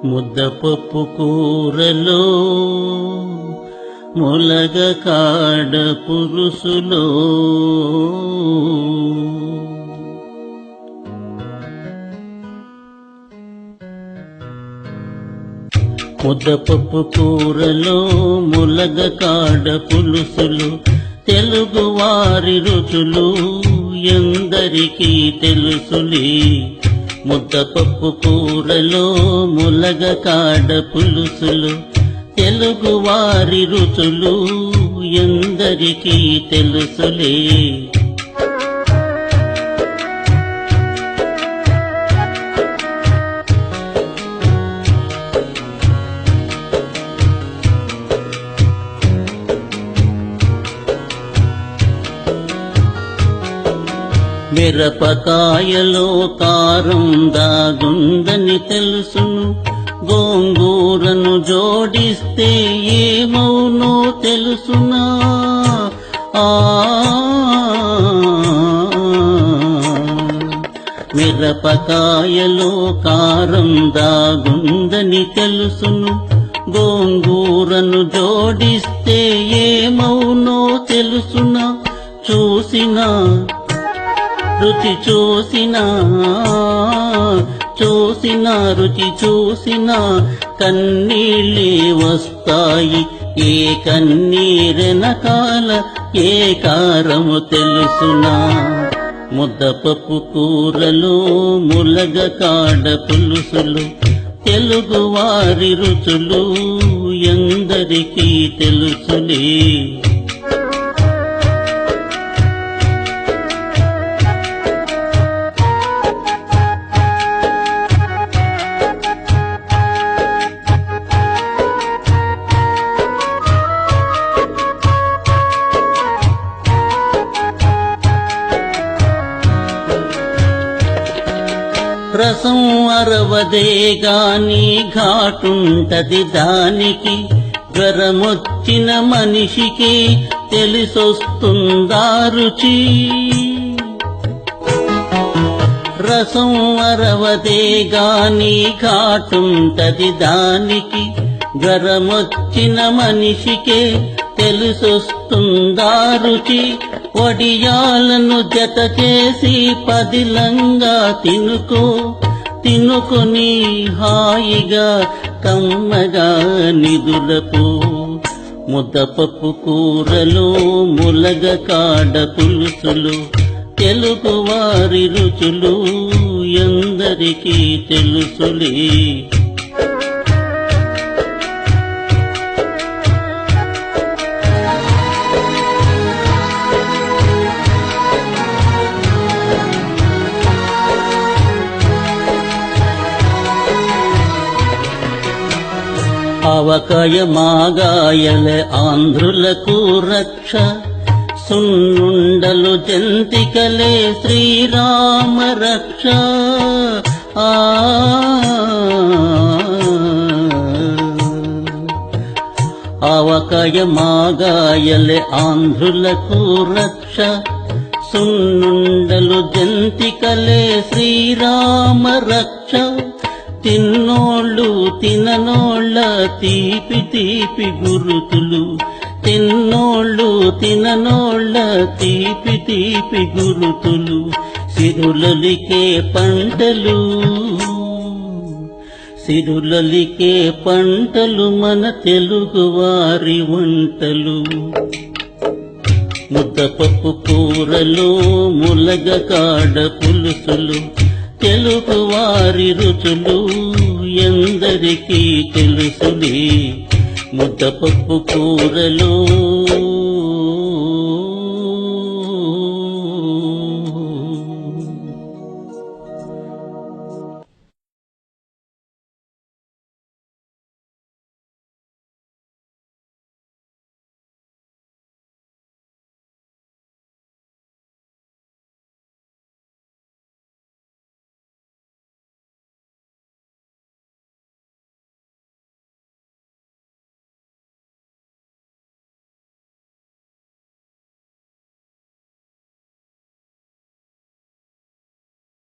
ముద్దపప్పు కూరలో ములగకాడ పులుసులో ముద్దపప్పు కూరలో ములగకాడ పులుసులు తెలుగు వారి రుచులు ఎందరికీ తెలుసులే. ముద్దపప్పు కూరలో ములగకాడ పులుసులు తెలుగు వారి రుచులు ఎందరికీ తెలుసులే. మిరపకాయలో కారం దాగుందని తెలుసును, గోంగూరను జోడిస్తే ఏమౌనో తెలుసునా. మిరపకాయలో కారం దాగుందని తెలుసును, గోంగూరను జోడిస్తే ఏమౌనో తెలుసునా. చూసినా రుచి చూసినా రుచి చూసినా కన్నీళ్ళే వస్తాయి. ఏ కన్నీరెనకాల ఏ కారము తెలుసునా. ముద్దపప్పు కూరలో ములగకాడ పులుసులు తెలుగు వారి రుచులు ఎందరికీ తెలుసులే. రసం అరవదే గాని ఘాటుంటది దానికి, జ్వరమొచ్చిన మనిషికి తెలిసొస్తుందా రుచి. రసం అరవదే గాని ఘాటుంటది దానికి, జ్వరమొచ్చిన మనిషికే తెలిసొస్తుందా రుచి. వడియాలను జత చేసి పదిలంగా తినుకొని హాయిగా కమ్మగా నిదులపు. ముద్దపప్పు కూరలో ములగకాడ పులుసులు తెలుగు వారి రుచులు ఎందరికీ తెలుసులే. ఆవకాయ మాగాయలే ఆంధ్రులకు రక్ష, సున్నుండలు జంతికలే శ్రీరామ రక్ష. ఆవకాయ మాగాయలే ఆంధ్రులకు రక్ష, సున్నుండలు జంతికలే శ్రీరామ రక్ష. తిన్నోళ్ళు తిననోళ్ళ తీపి తీపి గురుతులు, తిన్నోళ్ళు తిననోళ్ళ తీపి తీపి గురుతులు. సిరులలికే పంటలు సిరులలికే పంటలు మన తెలుగు వారి వంటలు. ముద్దపప్పు కూరలో ములగకాడ పులుసులు తెలుగు వారి రుచులు ఎందరికీ తెలుసులే. ముద్దపప్పు కూరలో